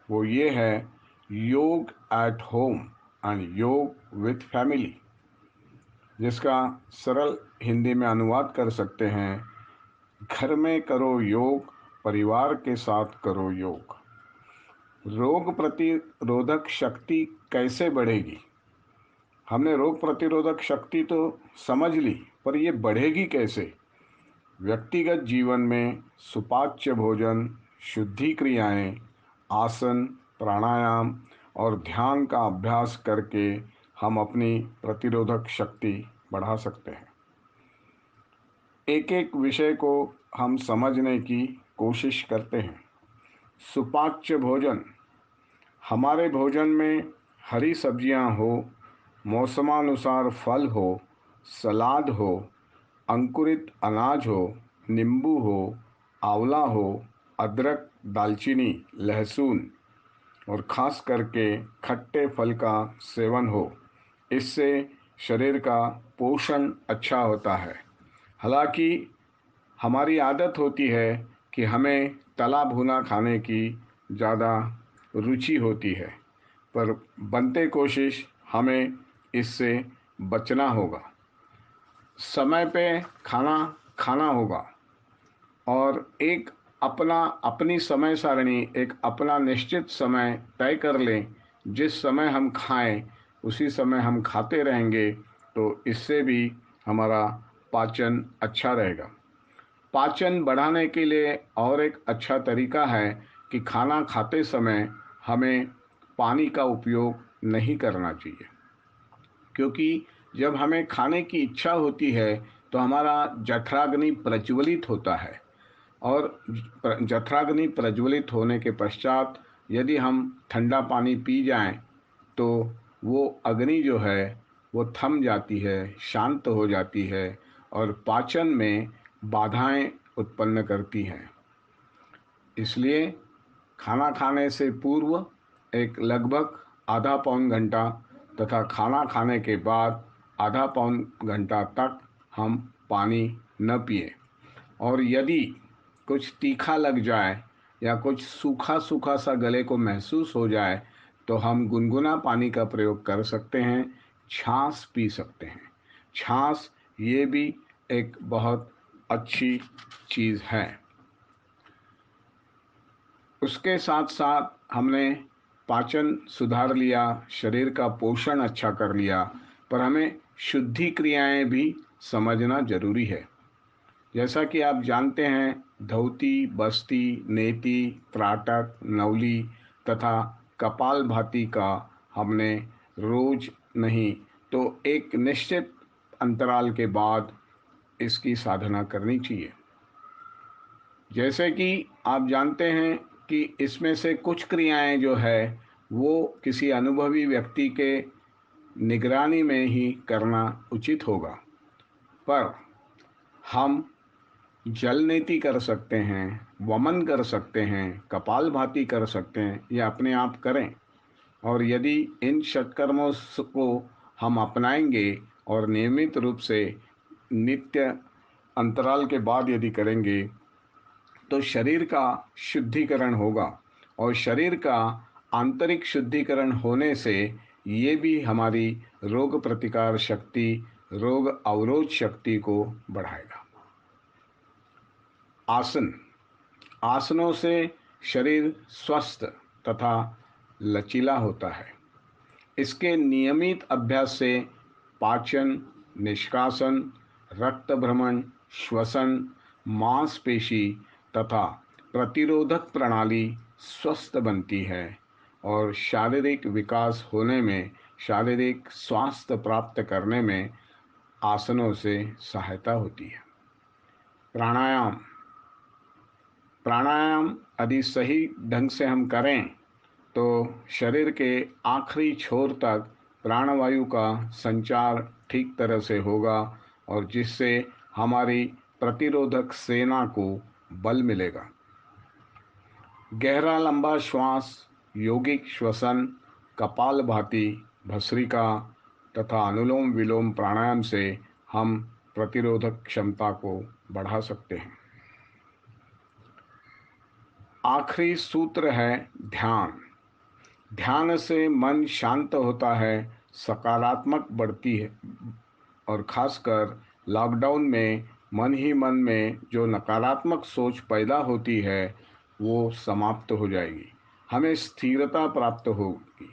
वो ये है, योग एट होम एंड योग विथ फैमिली, जिसका सरल हिंदी में अनुवाद कर सकते हैं, घर में करो योग, परिवार के साथ करो योग। रोग प्रतिरोधक शक्ति कैसे बढ़ेगी? हमने रोग प्रतिरोधक शक्ति तो समझ ली, पर ये बढ़ेगी कैसे? व्यक्तिगत जीवन में सुपाच्य भोजन, शुद्धि क्रियाएं, आसन, प्राणायाम और ध्यान का अभ्यास करके हम अपनी प्रतिरोधक शक्ति बढ़ा सकते हैं। एक एक विषय को हम समझने की कोशिश करते हैं। सुपाच्य भोजन, हमारे भोजन में हरी सब्जियां हो, मौसमानुसार फल हो, सलाद हो, अंकुरित अनाज हो, नींबू हो, आंवला हो, अदरक, दालचीनी, लहसुन और ख़ास करके खट्टे फल का सेवन हो। इससे शरीर का पोषण अच्छा होता है। हालांकि हमारी आदत होती है कि हमें तला भुना खाने की ज़्यादा रुचि होती है, पर बनते कोशिश हमें इससे बचना होगा। समय पे खाना खाना होगा और एक अपनी समय सारणी, एक अपना निश्चित समय तय कर लें। जिस समय हम खाएं उसी समय हम खाते रहेंगे तो इससे भी हमारा पाचन अच्छा रहेगा। पाचन बढ़ाने के लिए और एक अच्छा तरीका है कि खाना खाते समय हमें पानी का उपयोग नहीं करना चाहिए, क्योंकि जब हमें खाने की इच्छा होती है तो हमारा जठराग्नि प्रज्वलित होता है, और जठराग्नि प्रज्वलित होने के पश्चात यदि हम ठंडा पानी पी जाएं तो वो अग्नि जो है वो थम जाती है, शांत हो जाती है और पाचन में बाधाएं उत्पन्न करती हैं। इसलिए खाना खाने से पूर्व एक लगभग आधा पौन घंटा तथा खाना खाने के बाद आधा पौन घंटा तक हम पानी न पिए। और यदि कुछ तीखा लग जाए या कुछ सूखा सूखा सा गले को महसूस हो जाए तो हम गुनगुना पानी का प्रयोग कर सकते हैं, छाछ पी सकते हैं। छाछ ये भी एक बहुत अच्छी चीज़ है। उसके साथ साथ हमने पाचन सुधार लिया, शरीर का पोषण अच्छा कर लिया, पर हमें शुद्धि क्रियाएं भी समझना जरूरी है। जैसा कि आप जानते हैं, धौती, बस्ती, नेति, त्राटक, नवली तथा कपालभाति का हमने रोज नहीं तो एक निश्चित अंतराल के बाद इसकी साधना करनी चाहिए। जैसे कि आप जानते हैं कि इसमें से कुछ क्रियाएं जो है वो किसी अनुभवी व्यक्ति के निगरानी में ही करना उचित होगा, पर हम जल नीति कर सकते हैं, वमन कर सकते हैं, कपालभाति कर सकते हैं, या अपने आप करें। और यदि इन सत्कर्मों को हम अपनाएंगे और नियमित रूप से नित्य अंतराल के बाद यदि करेंगे तो शरीर का शुद्धिकरण होगा, और शरीर का आंतरिक शुद्धिकरण होने से ये भी हमारी रोग प्रतिकार शक्ति, रोग अवरोध शक्ति को बढ़ाएगा। आसन, आसनों से शरीर स्वस्थ तथा लचीला होता है। इसके नियमित अभ्यास से पाचन, निष्कासन, रक्त भ्रमण, श्वसन, मांसपेशी तथा प्रतिरोधक प्रणाली स्वस्थ बनती है और शारीरिक विकास होने में, शारीरिक स्वास्थ्य प्राप्त करने में आसनों से सहायता होती है। प्राणायाम, प्राणायाम यदि सही ढंग से हम करें तो शरीर के आखिरी छोर तक प्राणवायु का संचार ठीक तरह से होगा, और जिससे हमारी प्रतिरोधक सेना को बल मिलेगा। गहरा लंबा श्वास, योगिक श्वसन, कपालभाति, भस्त्रिका तथा अनुलोम विलोम प्राणायाम से हम प्रतिरोधक क्षमता को बढ़ा सकते हैं। आखिरी सूत्र है ध्यान। ध्यान से मन शांत होता है, सकारात्मक बढ़ती है, और खासकर लॉकडाउन में मन ही मन में जो नकारात्मक सोच पैदा होती है वो समाप्त हो जाएगी, हमें स्थिरता प्राप्त होगी।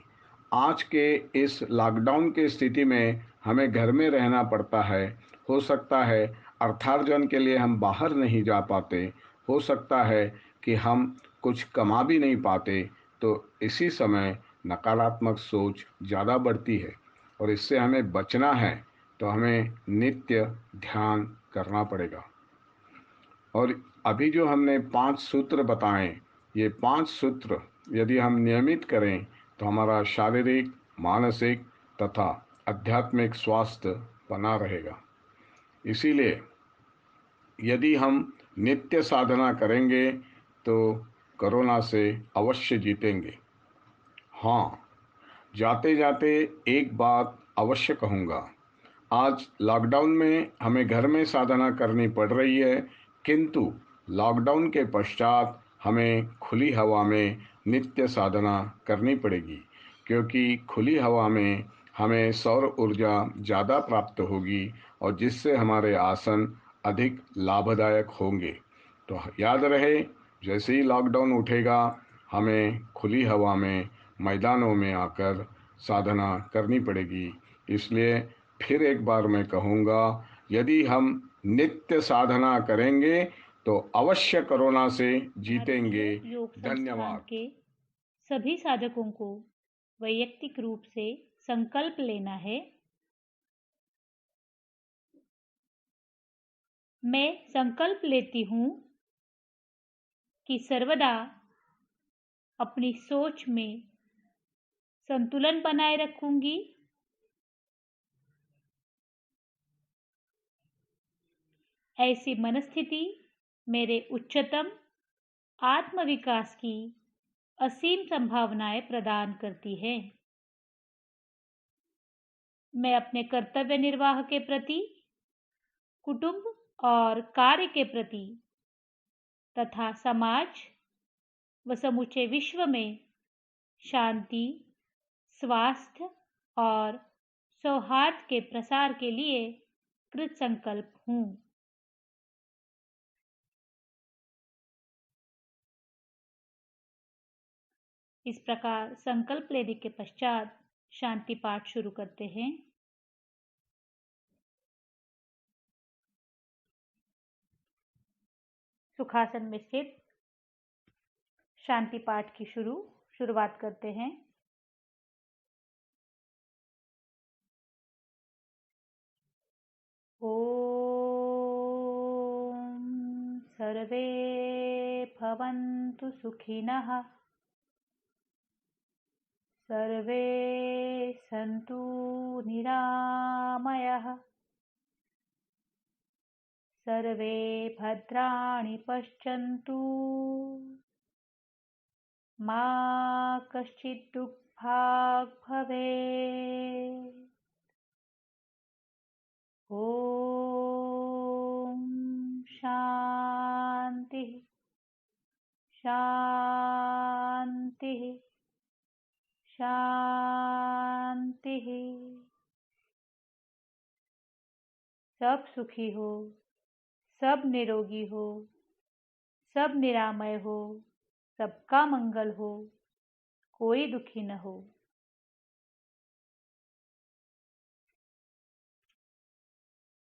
आज के इस लॉकडाउन की स्थिति में हमें घर में रहना पड़ता है। हो सकता है अर्थार्जन के लिए हम बाहर नहीं जा पाते, हो सकता है कि हम कुछ कमा भी नहीं पाते, तो इसी समय नकारात्मक सोच ज़्यादा बढ़ती है, और इससे हमें बचना है तो हमें नित्य ध्यान करना पड़ेगा। और अभी जो हमने 5 सूत्र बताएं, ये 5 सूत्र यदि हम नियमित करें तो हमारा शारीरिक, मानसिक तथा आध्यात्मिक स्वास्थ्य बना रहेगा। इसीलिए यदि हम नित्य साधना करेंगे तो कोरोना से अवश्य जीतेंगे। हाँ, जाते जाते एक बात अवश्य कहूँगा। आज लॉकडाउन में हमें घर में साधना करनी पड़ रही है, किंतु लॉकडाउन के पश्चात हमें खुली हवा में नित्य साधना करनी पड़ेगी, क्योंकि खुली हवा में हमें सौर ऊर्जा ज़्यादा प्राप्त होगी और जिससे हमारे आसन अधिक लाभदायक होंगे। तो याद रहे, जैसे ही लॉकडाउन उठेगा हमें खुली हवा में मैदानों में आकर साधना करनी पड़ेगी। इसलिए फिर एक बार मैं कहूँगा, यदि हम नित्य साधना करेंगे तो अवश्य कोरोना से जीतेंगे। भारतीय योग संस्थान धन्यवाद। के सभी साधकों को वैयक्तिक रूप से संकल्प लेना है। मैं संकल्प लेती हूँ कि सर्वदा अपनी सोच में संतुलन बनाए रखूंगी। ऐसी मनस्थिति मेरे उच्चतम आत्मविकास की असीम संभावनाएं प्रदान करती है। मैं अपने कर्तव्य निर्वाह के प्रति, कुटुंब और कार्य के प्रति तथा समाज व समूचे विश्व में शांति, स्वास्थ्य और सौहार्द के प्रसार के लिए कृत संकल्प हूँ। इस प्रकार संकल्प लेने के पश्चात शांति पाठ शुरू करते हैं। सुखासन में स्थित शांति पाठ की शुरुआत करते हैं। ओम सर्वे भवन्तु सुखिनः, सर्वे सन्तु निरामयाः, सर्वे भद्राणि पश्यन्तु, मा कश्चित् दुःखभाग् भवेत्। ॐ शान्तिः शान्तिः शान्तिः। सब सुखी हो, सब निरोगी हो, सब निरामय हो, सबका मंगल हो, कोई दुखी न हो।